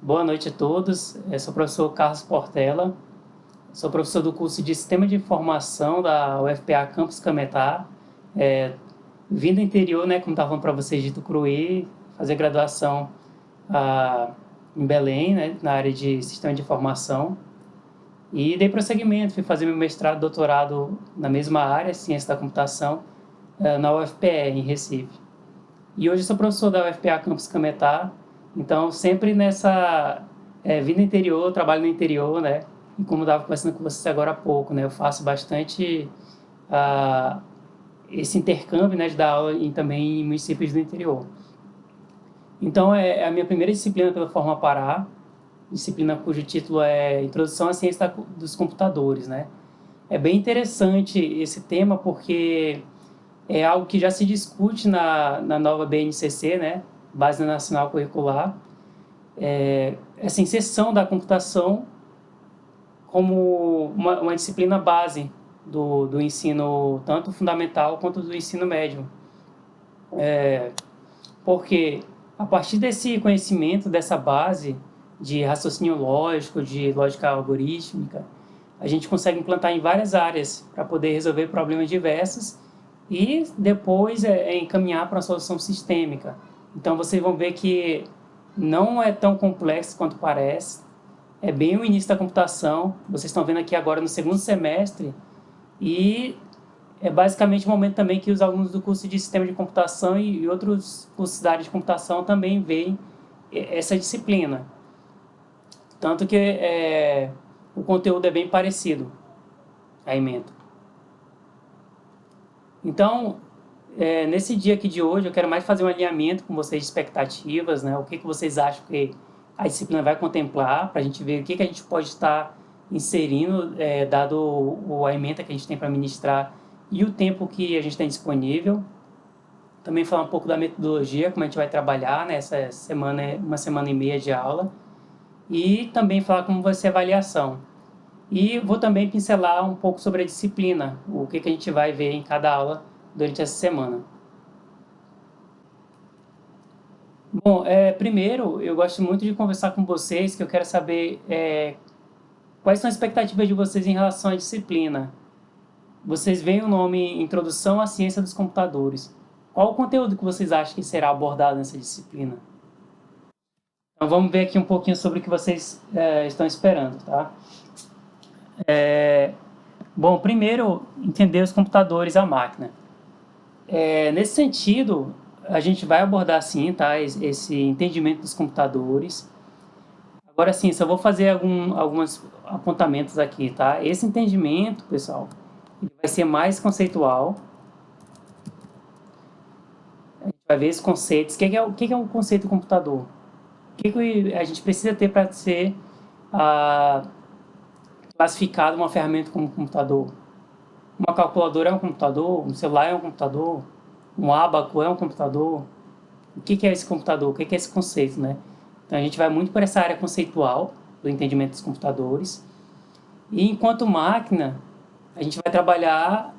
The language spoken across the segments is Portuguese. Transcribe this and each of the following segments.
Boa noite a todos. Eu sou o professor Carlos Portela, sou professor do curso de Sistema de Informação da UFPA Campus Cametá. Vim do interior, né, como estava falando para vocês, de Tucuruí, fazer graduação em Belém, né, na área de Sistema de Informação. E dei prosseguimento, fui fazer meu mestrado e doutorado na mesma área, Ciência da Computação, na UFPE, em Recife. E hoje sou professor da UFPA Campus Cametá, então sempre nessa vida interior, trabalho no interior, né? E como eu estava conversando com vocês agora há pouco, né? Eu faço bastante ah, esse intercâmbio, né? De dar aula também em municípios do interior. Então é a minha primeira disciplina pela Forma Pará, disciplina cujo título é Introdução à Ciência dos Computadores, né? É bem interessante esse tema porque é algo que já se discute na nova BNCC, né? Base Nacional Curricular, essa inserção da computação como uma disciplina base do ensino, tanto fundamental quanto do ensino médio. Porque a partir desse conhecimento, dessa base de raciocínio lógico, de lógica algorítmica, a gente consegue implantar em várias áreas para poder resolver problemas diversos e depois encaminhar para uma solução sistêmica. Então vocês vão ver que não é tão complexo quanto parece, é bem o início da computação, vocês estão vendo aqui agora no segundo semestre, e é basicamente o momento também que os alunos do curso de Sistema de Computação e outros cursos da área de computação também veem essa disciplina. Tanto que o conteúdo é bem parecido à ementa. Então, nesse dia aqui de hoje, eu quero mais fazer um alinhamento com vocês de expectativas, né? O que vocês acham que a disciplina vai contemplar, para a gente ver o que a gente pode estar inserindo, dado a ementa que a gente tem para ministrar e o tempo que a gente tem disponível. Também falar um pouco da metodologia, como a gente vai trabalhar nessa semana, uma semana e meia de aula. E também falar como vai ser a avaliação. E vou também pincelar um pouco sobre a disciplina, o que a gente vai ver em cada aula durante essa semana. Bom, primeiro, eu gosto muito de conversar com vocês, que eu quero saber quais são as expectativas de vocês em relação à disciplina. Vocês veem o nome Introdução à Ciência dos Computadores. Qual o conteúdo que vocês acham que será abordado nessa disciplina? Então vamos ver aqui um pouquinho sobre o que vocês estão esperando, tá? Bom, primeiro, entender os computadores, a máquina. Nesse sentido, a gente vai abordar sim, tá, esse entendimento dos computadores. Agora sim, só vou fazer alguns apontamentos aqui, tá? Esse entendimento, pessoal, ele vai ser mais conceitual. A gente vai ver esses conceitos. O que é um conceito de computador? O que a gente precisa ter para ser classificado uma ferramenta como computador? Uma calculadora é um computador? Um celular é um computador? Um ábaco é um computador? O que é esse computador? O que é esse conceito, né? Então a gente vai muito por essa área conceitual do entendimento dos computadores. E enquanto máquina, a gente vai trabalhar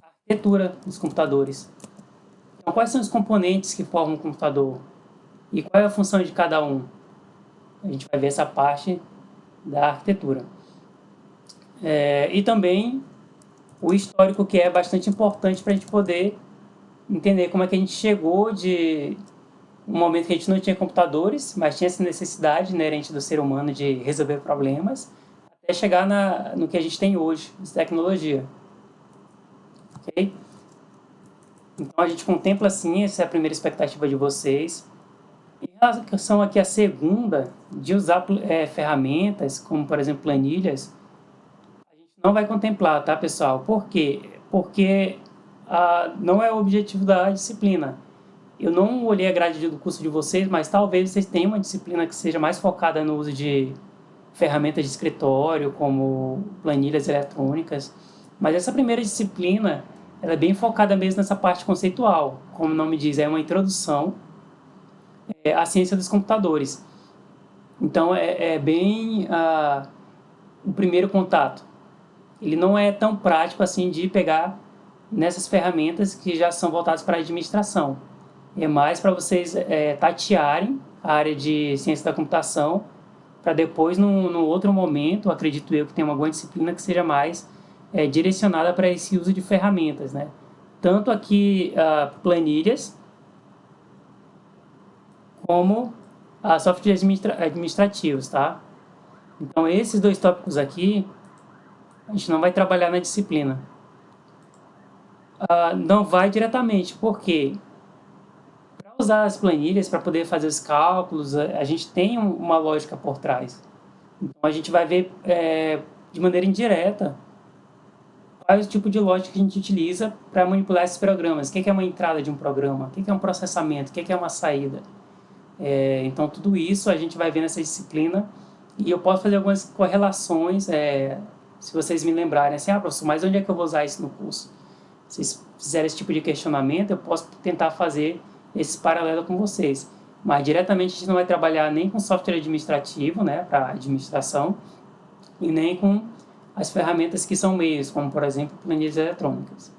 a arquitetura dos computadores. Então, quais são os componentes que formam um computador? E qual é a função de cada um? A gente vai ver essa parte da arquitetura. E também o histórico, que é bastante importante para a gente poder entender como é que a gente chegou de um momento que a gente não tinha computadores, mas tinha essa necessidade inerente do ser humano de resolver problemas, até chegar no que a gente tem hoje, de tecnologia. Ok? Então a gente contempla assim, essa é a primeira expectativa de vocês. Em relação aqui à segunda, de usar ferramentas, como por exemplo planilhas, a gente não vai contemplar, tá, pessoal? Por quê? Porque não é o objetivo da disciplina. Eu não olhei a grade do curso de vocês, mas talvez vocês tenham uma disciplina que seja mais focada no uso de ferramentas de escritório, como planilhas eletrônicas. Mas essa primeira disciplina, ela é bem focada mesmo nessa parte conceitual. Como o nome diz, é uma introdução à ciência dos computadores. Então, é bem o primeiro contato. Ele não é tão prático assim de pegar nessas ferramentas que já são voltadas para a administração. É mais para vocês tatearem a área de ciência da computação, para depois, no outro momento, acredito eu que tem uma boa disciplina que seja mais direcionada para esse uso de ferramentas, né? Tanto aqui planilhas, como softwares administrativos, tá? Então, esses dois tópicos aqui, a gente não vai trabalhar na disciplina. Não vai diretamente, porque para usar as planilhas, para poder fazer os cálculos, a gente tem uma lógica por trás. Então, a gente vai ver de maneira indireta qual é o tipo de lógica que a gente utiliza para manipular esses programas. O que é uma entrada de um programa? O que é um processamento? O que é uma saída? Então, tudo isso a gente vai ver nessa disciplina e eu posso fazer algumas correlações, se vocês me lembrarem, assim, professor, mas onde é que eu vou usar isso no curso? Se vocês fizerem esse tipo de questionamento, eu posso tentar fazer esse paralelo com vocês. Mas diretamente a gente não vai trabalhar nem com software administrativo, né, para administração, e nem com as ferramentas que são meios, como por exemplo planilhas eletrônicas.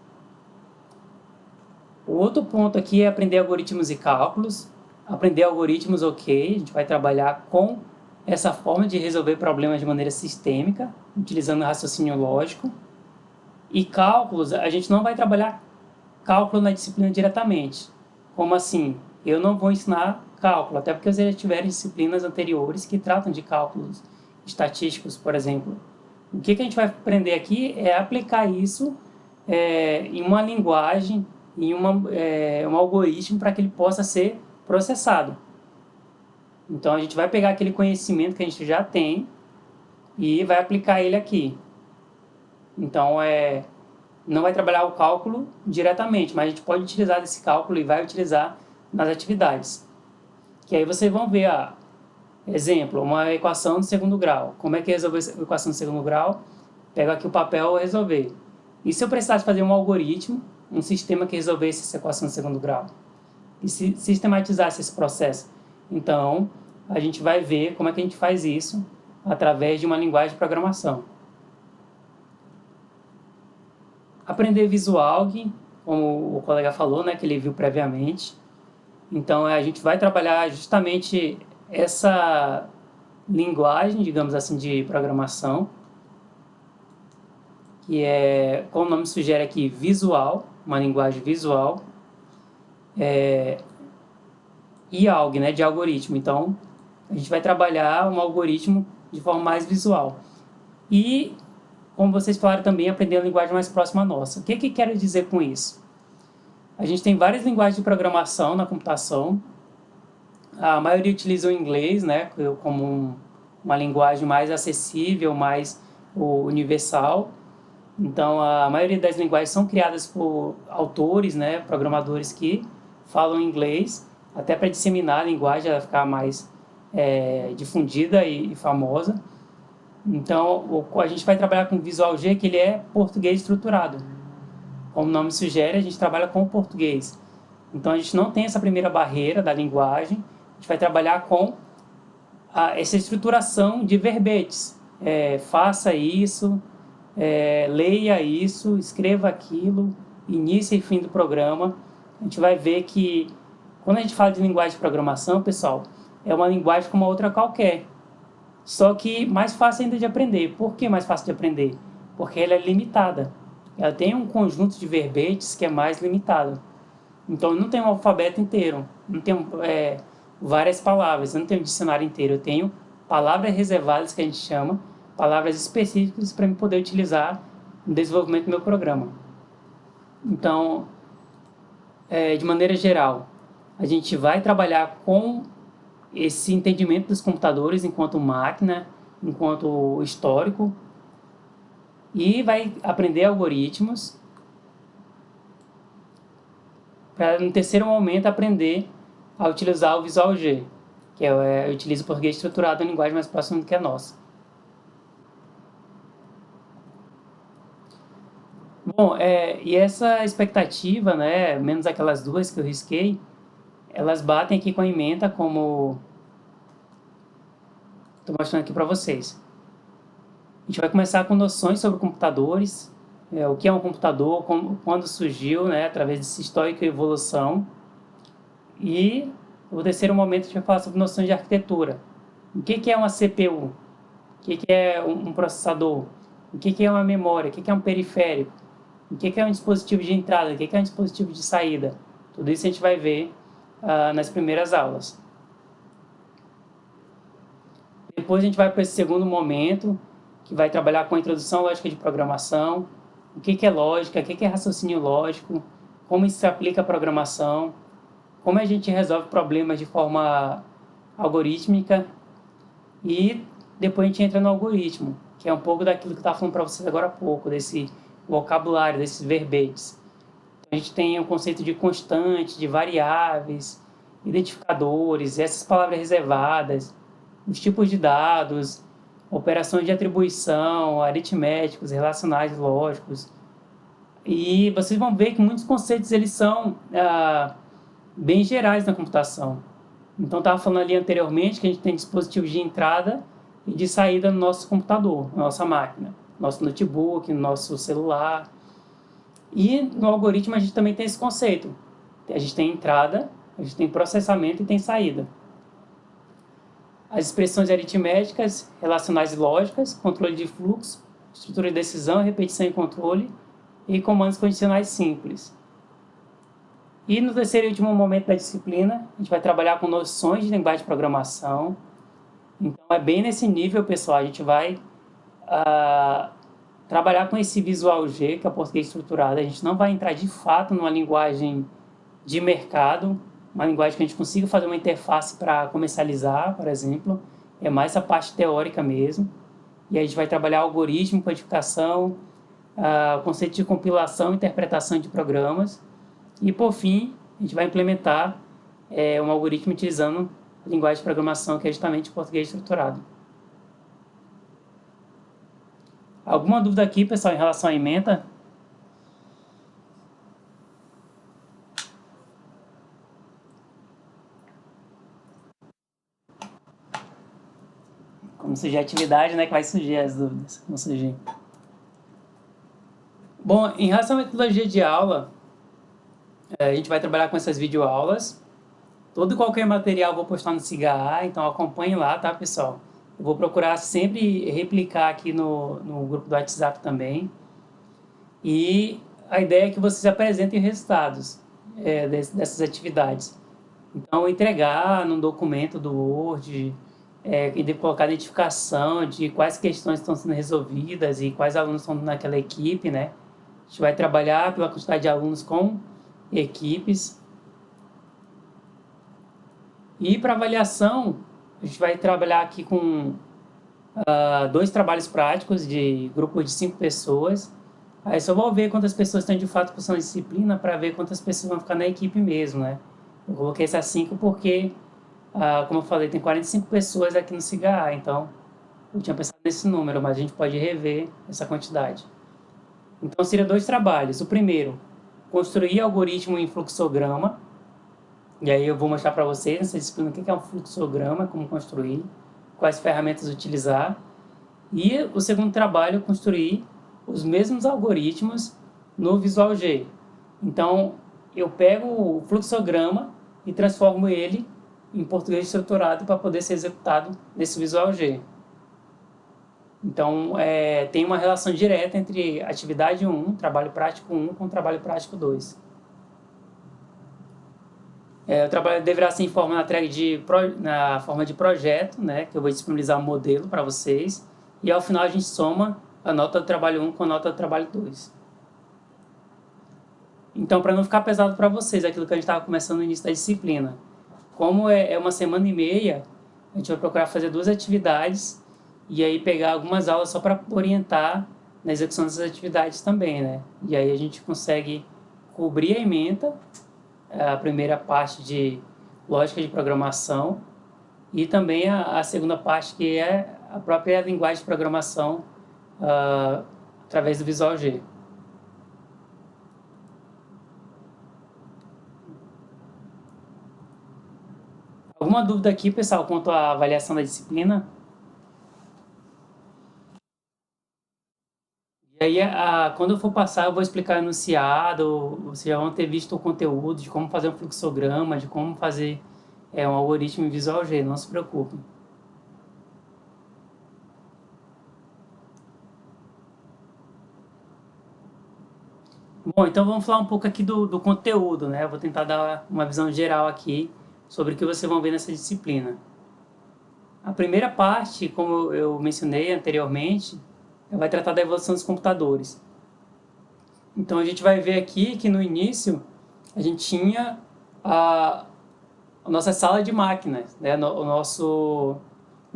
O outro ponto aqui é aprender algoritmos e cálculos. Aprender algoritmos, ok, a gente vai trabalhar com essa forma de resolver problemas de maneira sistêmica, utilizando raciocínio lógico. E cálculos, a gente não vai trabalhar cálculo na disciplina diretamente. Como assim? Eu não vou ensinar cálculo, até porque vocês já tiveram disciplinas anteriores que tratam de cálculos estatísticos, por exemplo. O que a gente vai aprender aqui é aplicar isso em uma linguagem, em um algoritmo para que ele possa ser processado. Então, a gente vai pegar aquele conhecimento que a gente já tem e vai aplicar ele aqui. Então, não vai trabalhar o cálculo diretamente, mas a gente pode utilizar esse cálculo e vai utilizar nas atividades. Que aí vocês vão ver, exemplo, uma equação de segundo grau. Como é que resolver essa equação de segundo grau? Pego aqui o papel e resolver. E se eu precisasse fazer um algoritmo, um sistema que resolvesse essa equação de segundo grau? E sistematizasse esse processo? Então, a gente vai ver como é que a gente faz isso através de uma linguagem de programação. Aprender visual, como o colega falou, né, que ele viu previamente. Então, a gente vai trabalhar justamente essa linguagem, digamos assim, de programação, que é, como o nome sugere aqui, visual, uma linguagem visual, e algo, né, de algoritmo. Então, a gente vai trabalhar um algoritmo de forma mais visual. E, como vocês falaram também, aprender a linguagem mais próxima à nossa. O que quero dizer com isso? A gente tem várias linguagens de programação na computação. A maioria utiliza o inglês, né, como uma linguagem mais acessível, mais universal. Então, a maioria das linguagens são criadas por autores, né, programadores que falam inglês, até para disseminar a linguagem, ela ficar mais difundida e famosa. Então, a gente vai trabalhar com o Visual G, que ele é português estruturado. Como o nome sugere, a gente trabalha com o português. Então, a gente não tem essa primeira barreira da linguagem, a gente vai trabalhar com essa estruturação de verbetes. Faça isso, leia isso, escreva aquilo, início e fim do programa. A gente vai ver que, quando a gente fala de linguagem de programação, pessoal, é uma linguagem como uma outra qualquer. Só que mais fácil ainda de aprender. Por que mais fácil de aprender? Porque ela é limitada. Ela tem um conjunto de verbetes que é mais limitado. Então, eu não tenho um alfabeto inteiro, não tenho várias palavras, eu não tenho um dicionário inteiro. Eu tenho palavras reservadas, que a gente chama, palavras específicas para eu poder utilizar no desenvolvimento do meu programa. Então, de maneira geral, a gente vai trabalhar com esse entendimento dos computadores enquanto máquina, enquanto histórico, e vai aprender algoritmos para, no terceiro momento, aprender a utilizar o Visual G, que utiliza o português estruturado em linguagem mais próxima do que a nossa. Bom, e essa expectativa, né, menos aquelas duas que eu risquei, elas batem aqui com a ementa, como estou mostrando aqui para vocês. A gente vai começar com noções sobre computadores, o que é um computador, quando surgiu, né, através desse histórico e evolução. E O terceiro momento a gente vai falar sobre noções de arquitetura. O que é uma CPU? O que é um processador? O que é uma memória? O que é um periférico? O que é um dispositivo de entrada? O que é um dispositivo de saída? Tudo isso a gente vai ver nas primeiras aulas. Depois a gente vai para esse segundo momento, que vai trabalhar com a introdução lógica de programação, o que é lógica, o que é raciocínio lógico, como isso se aplica à programação, como a gente resolve problemas de forma algorítmica, e depois a gente entra no algoritmo, que é um pouco daquilo que eu estava falando para vocês agora há pouco, desse vocabulário, desses verbetes. Então, a gente tem o conceito de constante, de variáveis, identificadores, essas palavras reservadas, os tipos de dados, operações de atribuição, aritméticos, relacionais, lógicos. E vocês vão ver que muitos conceitos eles são bem gerais na computação. Então, estava falando ali anteriormente que a gente tem dispositivos de entrada e de saída no nosso computador, na nossa máquina, no nosso notebook, no nosso celular. E no algoritmo a gente também tem esse conceito. A gente tem entrada, a gente tem processamento e tem saída. As expressões aritméticas, relacionais e lógicas, controle de fluxo, estrutura de decisão, repetição e controle, e comandos condicionais simples. E no terceiro e último momento da disciplina, a gente vai trabalhar com noções de linguagem de programação. Então, é bem nesse nível, pessoal, a gente vai trabalhar com esse Visual G, que é o português estruturado. A gente não vai entrar de fato numa linguagem de mercado, uma linguagem que a gente consiga fazer uma interface para comercializar, por exemplo. É mais a parte teórica mesmo. E a gente vai trabalhar algoritmo, codificação, conceito de compilação e interpretação de programas. E, por fim, a gente vai implementar um algoritmo utilizando a linguagem de programação, que é justamente o português estruturado. Alguma dúvida aqui, pessoal, em relação à ementa? Como surgir a atividade, né, que vai surgir as dúvidas. Vão surgir. Bom, em relação à metodologia de aula, a gente vai trabalhar com essas videoaulas. Todo e qualquer material eu vou postar no SIGA, então acompanhem lá, tá, pessoal? Eu vou procurar sempre replicar aqui no grupo do WhatsApp também. E a ideia é que vocês apresentem resultados dessas atividades. Então, entregar num documento do Word, e colocar a identificação de quais questões estão sendo resolvidas e quais alunos estão naquela equipe, né? A gente vai trabalhar pela quantidade de alunos com equipes. E para avaliação, a gente vai trabalhar aqui com 2 trabalhos práticos de grupos de 5 pessoas. Aí só vou ver quantas pessoas estão de fato cursando a disciplina para ver quantas pessoas vão ficar na equipe mesmo, né? Eu coloquei essas 5 porque, como eu falei, tem 45 pessoas aqui no SIGA, então eu tinha pensado nesse número, mas a gente pode rever essa quantidade. Então, seriam 2 trabalhos. O primeiro, construir algoritmo em fluxograma. E aí eu vou mostrar para vocês nessa disciplina o que é um fluxograma, como construir, quais ferramentas utilizar. E o segundo trabalho, construir os mesmos algoritmos no Visual G. Então, eu pego o fluxograma e transformo ele em português estruturado para poder ser executado nesse Visual G. Então, tem uma relação direta entre atividade 1, trabalho prático 1, com trabalho prático 2. O trabalho deverá ser em forma na forma de projeto, né, que eu vou disponibilizar um modelo para vocês, e ao final a gente soma a nota do trabalho 1 com a nota do trabalho 2. Então, para não ficar pesado para vocês, aquilo que a gente estava começando no início da disciplina, como é uma semana e meia, a gente vai procurar fazer 2 atividades e aí pegar algumas aulas só para orientar na execução dessas atividades também, né? E aí a gente consegue cobrir a ementa, a primeira parte de lógica de programação, e também a segunda parte, que é a própria linguagem de programação através do Visual G. Alguma dúvida aqui, pessoal, quanto à avaliação da disciplina? E aí, quando eu for passar, eu vou explicar o enunciado, vocês já vão ter visto o conteúdo de como fazer um fluxograma, de como fazer É um algoritmo em Visual G, não se preocupe. Bom, então vamos falar um pouco aqui do conteúdo, né? Eu vou tentar dar uma visão geral aqui sobre o que vocês vão ver nessa disciplina. A primeira parte, como eu mencionei anteriormente, vai tratar da evolução dos computadores. Então a gente vai ver aqui que no início a gente tinha a nossa sala de máquinas, né? O nosso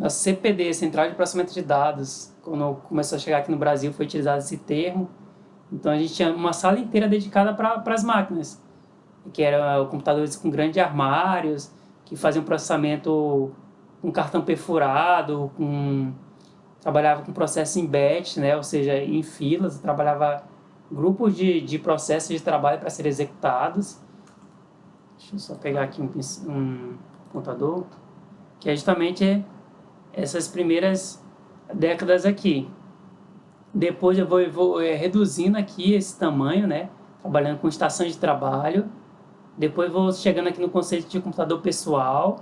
CPD, Central de Processamento de Dados. Quando começou a chegar aqui no Brasil foi utilizado esse termo. Então a gente tinha uma sala inteira dedicada para as máquinas, que eram computadores com grandes armários, que faziam processamento com cartão perfurado, trabalhava com processo em batch, né? Ou seja, em filas, trabalhava grupos de processos de trabalho para serem executados. Deixa eu só pegar aqui um computador, que é justamente essas primeiras décadas aqui. Depois eu vou reduzindo aqui esse tamanho, né? Trabalhando com estação de trabalho. Depois vou chegando aqui no conceito de computador pessoal.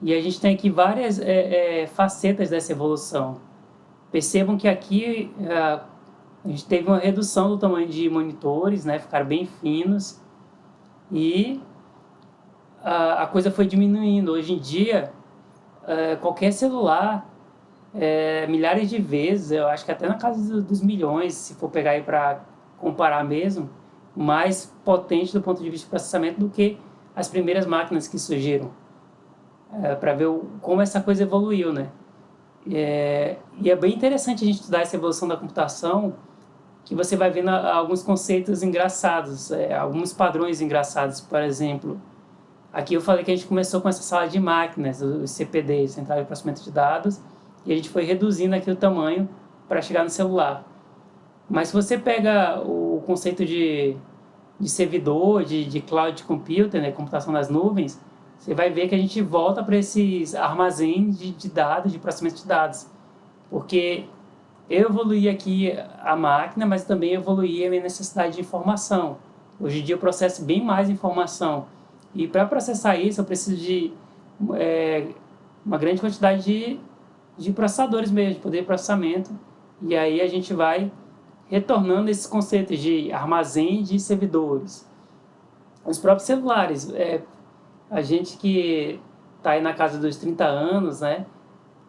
E a gente tem aqui várias facetas dessa evolução. Percebam que aqui a gente teve uma redução do tamanho de monitores, né? Ficaram bem finos. E a coisa foi diminuindo. Hoje em dia, qualquer celular, milhares de vezes, eu acho que até na casa dos milhões, se for pegar aí para comparar mesmo, mais potente do ponto de vista de processamento do que as primeiras máquinas que surgiram, para ver como essa coisa evoluiu, né? E é bem interessante a gente estudar essa evolução da computação, que você vai vendo alguns conceitos engraçados, alguns padrões engraçados. Por exemplo, aqui eu falei que a gente começou com essa sala de máquinas, o CPD, Central de Processamento de Dados, e a gente foi reduzindo aqui o tamanho para chegar no celular. Mas se você pega o conceito de servidor, de cloud computing, né, computação nas nuvens, você vai ver que a gente volta para esses armazéns de dados, de processamento de dados. Porque eu evoluí aqui a máquina, mas também evoluí a minha necessidade de informação. Hoje em dia eu processo bem mais informação. E para processar isso eu preciso de uma grande quantidade de processadores mesmo, de poder de processamento. E aí a gente vai retornando esses conceitos de armazém de servidores. Os próprios celulares, a gente que está aí na casa dos 30 anos, né?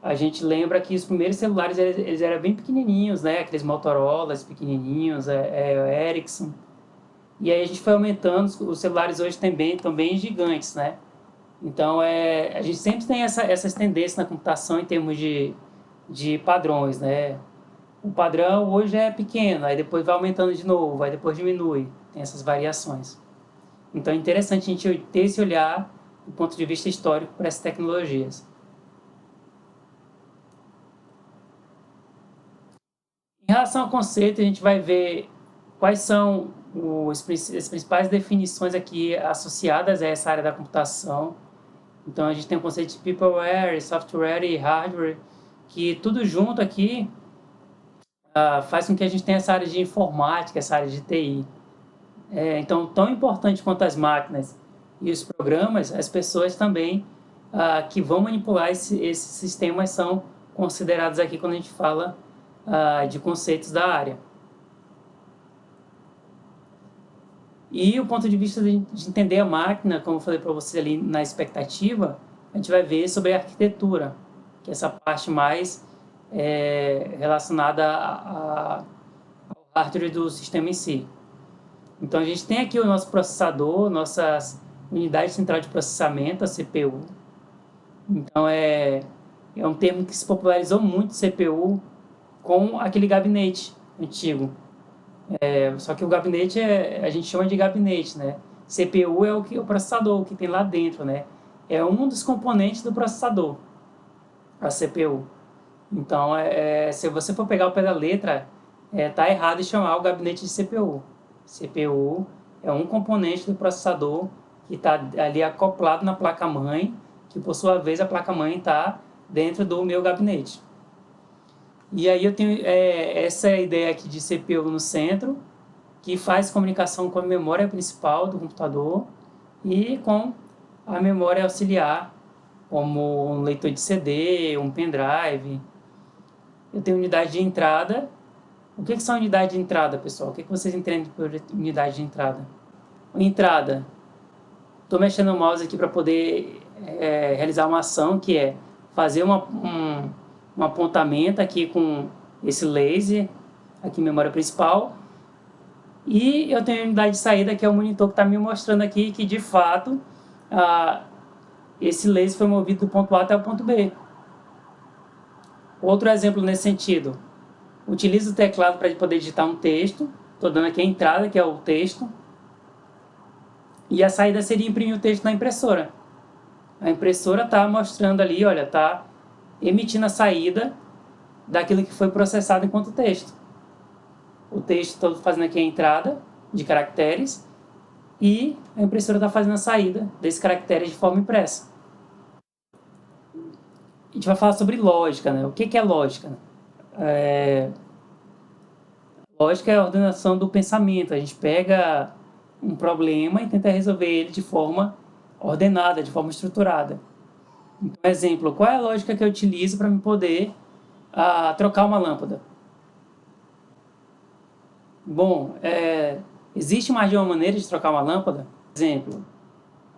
A gente lembra que os primeiros celulares eles eram bem pequenininhos, né? Aqueles Motorolas pequenininhos, Ericsson. E aí a gente foi aumentando, os celulares hoje também estão bem gigantes, né? Então, a gente sempre tem essas tendências na computação em termos de padrões, né? O padrão hoje é pequeno, aí depois vai aumentando de novo, aí depois diminui. Tem essas variações. Então, é interessante a gente ter esse olhar do ponto de vista histórico para essas tecnologias. Em relação ao conceito, a gente vai ver quais são as principais definições aqui associadas a essa área da computação. Então a gente tem o conceito de peopleware, software e hardware, que tudo junto aqui faz com que a gente tenha essa área de informática, essa área de TI. Então, tão importante quanto as máquinas e os programas, as pessoas também que vão manipular esses sistemas são consideradas aqui quando a gente fala de conceitos da área. E o ponto de vista de entender a máquina, como eu falei para você ali na expectativa, a gente vai ver sobre a arquitetura, que é essa parte mais relacionada ao hardware do sistema em si. Então a gente tem aqui o nosso processador, nossas unidades central de processamento, a CPU. Então é um termo que se popularizou muito, CPU, com aquele gabinete antigo. Só que o gabinete a gente chama de gabinete, né? CPU é o processador, o que tem lá dentro, né? É um dos componentes do processador, a CPU. Então, se você for pegar o pé da letra, tá errado em chamar o gabinete de CPU. CPU é um componente do processador que está ali acoplado na placa-mãe, que por sua vez a placa-mãe está dentro do meu gabinete. E aí eu tenho essa ideia aqui de CPU no centro, que faz comunicação com a memória principal do computador e com a memória auxiliar, como um leitor de CD, um pendrive. Eu tenho unidade de entrada. O que são unidades de entrada, pessoal? O que vocês entendem por unidade de entrada? Entrada. Estou mexendo no mouse aqui para poder realizar uma ação que é fazer um apontamento aqui com esse laser, aqui memória principal. E eu tenho a unidade de saída, que é o monitor que está me mostrando aqui que, de fato, esse laser foi movido do ponto A até o ponto B. Outro exemplo nesse sentido. Utilizo o teclado para poder digitar um texto. Estou dando aqui a entrada, que é o texto. E a saída seria imprimir o texto na impressora. A impressora está mostrando ali, olha, está emitindo a saída daquilo que foi processado enquanto texto. O texto estou fazendo aqui a entrada de caracteres e a impressora está fazendo a saída desses caracteres de forma impressa. A gente vai falar sobre lógica, né? O que é lógica? Lógica é a ordenação do pensamento. A gente pega um problema e tenta resolver ele de forma ordenada, de forma estruturada. Então, exemplo, qual é a lógica que eu utilizo para me poder trocar uma lâmpada? Bom, existe mais de uma maneira de trocar uma lâmpada? Exemplo,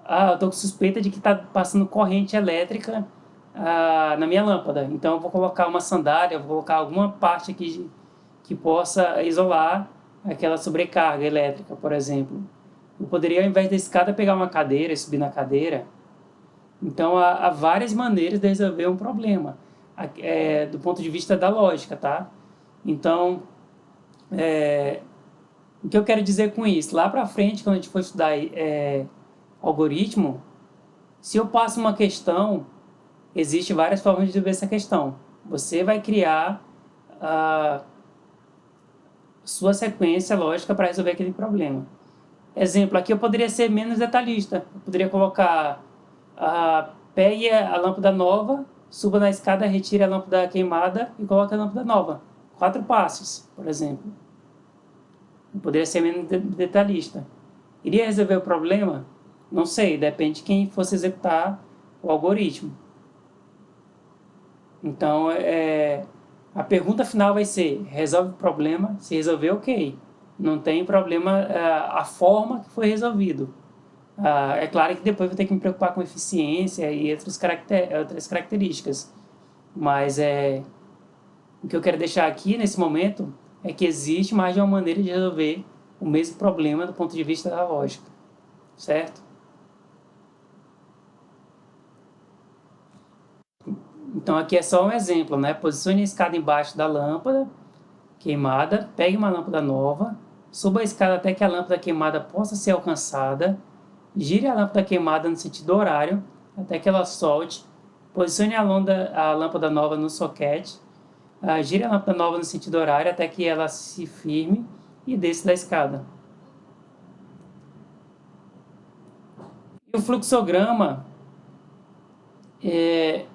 eu estou com suspeita de que está passando corrente elétrica na minha lâmpada. Então eu vou colocar uma sandália, vou colocar alguma parte aqui que possa isolar aquela sobrecarga elétrica, por exemplo. Eu poderia, ao invés da escada, pegar uma cadeira e subir na cadeira. Então há várias maneiras de resolver um problema, do ponto de vista da lógica, tá? Então, o que eu quero dizer com isso? Lá para frente, quando a gente for estudar algoritmo, se eu passo uma questão, existem várias formas de resolver essa questão. Você vai criar a sua sequência lógica para resolver aquele problema. Exemplo, aqui eu poderia ser menos detalhista. Eu poderia colocar, pegue a lâmpada nova, suba na escada, retire a lâmpada queimada e coloque a lâmpada nova. 4 passos, por exemplo. Eu poderia ser menos detalhista. Iria resolver o problema? Não sei, depende de quem fosse executar o algoritmo. Então, a pergunta final vai ser, resolve o problema? Se resolver, ok. Não tem problema a forma que foi resolvido. É claro que depois vou ter que me preocupar com eficiência e outras características. Mas o que eu quero deixar aqui nesse momento é que existe mais de uma maneira de resolver o mesmo problema do ponto de vista da lógica. Certo? Então aqui é só um exemplo, né? Posicione a escada embaixo da lâmpada queimada, pegue uma lâmpada nova, suba a escada até que a lâmpada queimada possa ser alcançada, gire a lâmpada queimada no sentido horário até que ela solte, posicione a lâmpada nova no soquete, gire a lâmpada nova no sentido horário até que ela se firme e desça da escada. E o fluxograma é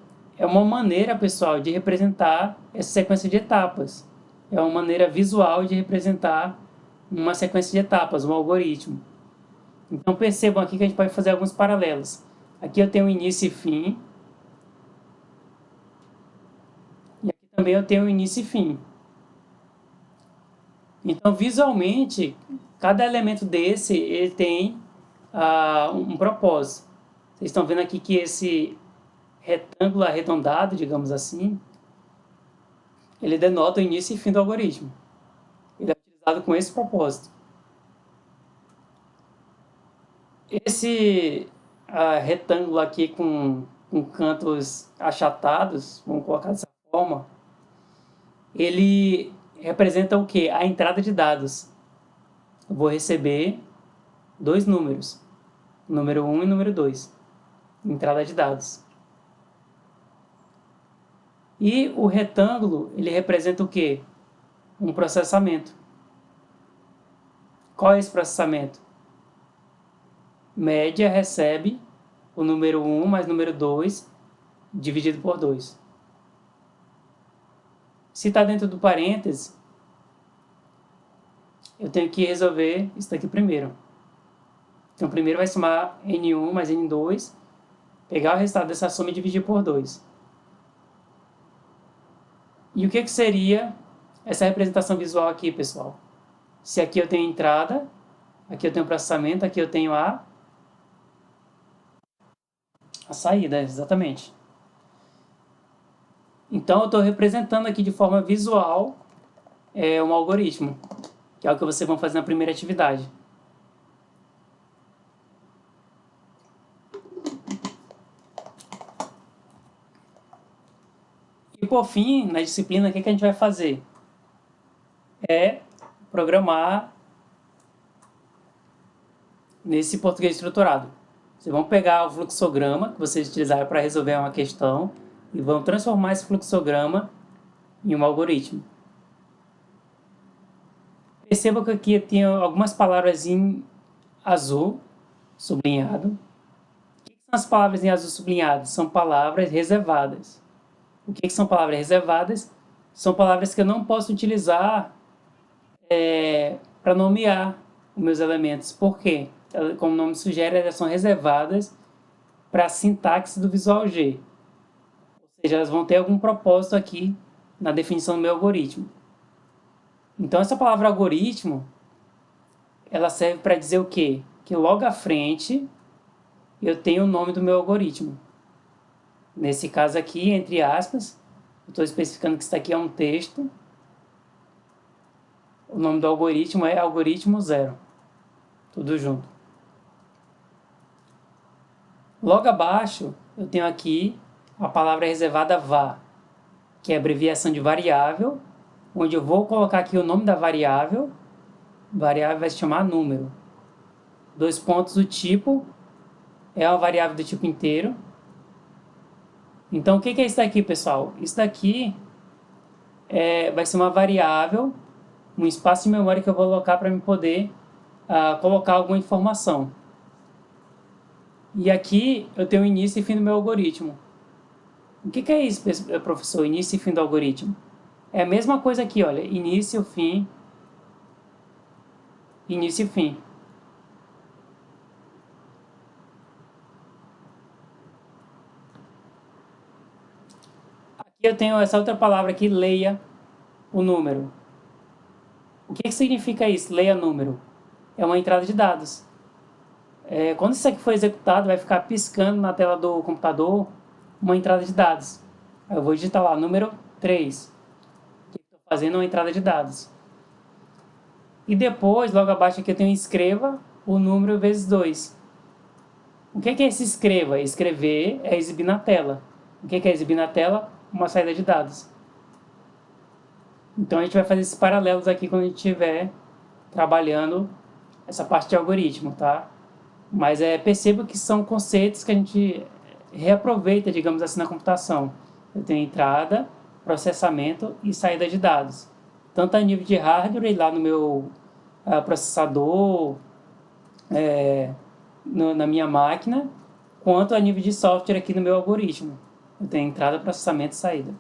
uma maneira, pessoal, de representar essa sequência de etapas. É uma maneira visual de representar uma sequência de etapas, um algoritmo. Então percebam aqui que a gente pode fazer alguns paralelos. Aqui eu tenho início e fim. E aqui também eu tenho início e fim. Então visualmente, cada elemento desse ele tem um propósito. Vocês estão vendo aqui que esse retângulo arredondado, digamos assim, ele denota o início e fim do algoritmo. Ele é utilizado com esse propósito. Esse retângulo aqui com cantos achatados, vamos colocar dessa forma, ele representa o quê? A entrada de dados. Eu vou receber 2 números, número 1 e número 2, entrada de dados. E o retângulo, ele representa o quê? Um processamento. Qual é esse processamento? Média recebe o número 1 mais número 2 dividido por 2. Se está dentro do parêntese, eu tenho que resolver isso daqui primeiro. Então, primeiro vai somar N1 mais N2 Pegar o resultado dessa soma e dividir por 2. E o que seria essa representação visual aqui, pessoal? Se aqui eu tenho entrada, aqui eu tenho processamento, aqui eu tenho a saída, exatamente. Então, eu estou representando aqui de forma visual um algoritmo, que é o que vocês vão fazer na primeira atividade. E por fim, na disciplina, o que a gente vai fazer? É programar nesse português estruturado. Vocês vão pegar o fluxograma que vocês utilizaram para resolver uma questão e vão transformar esse fluxograma em um algoritmo. Perceba que aqui eu tenho algumas palavras em azul sublinhado. O que são as palavras em azul sublinhado? São palavras reservadas. O que são palavras reservadas? São palavras que eu não posso utilizar para nomear os meus elementos. Por quê? Como o nome sugere, elas são reservadas para a sintaxe do Visual G. Ou seja, elas vão ter algum propósito aqui na definição do meu algoritmo. Então, essa palavra algoritmo, ela serve para dizer o quê? Que logo à frente eu tenho o nome do meu algoritmo. Nesse caso aqui, entre aspas, eu estou especificando que isso aqui é um texto. O nome do algoritmo é algoritmo 0. Tudo junto. Logo abaixo, eu tenho aqui a palavra reservada var, que é a abreviação de variável, onde eu vou colocar aqui o nome da variável. Variável vai se chamar número. 2 pontos, o tipo é uma variável do tipo inteiro. Então, o que é isso daqui, pessoal? Isso daqui vai ser uma variável, um espaço de memória que eu vou alocar para me poder colocar alguma informação. E aqui eu tenho o início e fim do meu algoritmo. O que é isso, professor? Início e fim do algoritmo? É a mesma coisa aqui, olha. Início, fim. Início e fim. Aqui eu tenho essa outra palavra aqui, leia o número. O que significa isso, leia número? É uma entrada de dados. Quando isso aqui for executado, vai ficar piscando na tela do computador uma entrada de dados. Aí eu vou digitar lá, número 3. O que eu estou fazendo é uma entrada de dados. E depois, logo abaixo aqui eu tenho escreva o número vezes 2. O que é esse escreva? Escrever é exibir na tela. O que é exibir na tela? Uma saída de dados. Então a gente vai fazer esses paralelos aqui quando a gente estiver trabalhando essa parte de algoritmo, tá? Mas perceba que são conceitos que a gente reaproveita, digamos assim, na computação. Eu tenho entrada, processamento e saída de dados. Tanto a nível de hardware, lá no meu processador, na minha máquina, quanto a nível de software aqui no meu algoritmo. Eu tenho entrada, processamento e saída.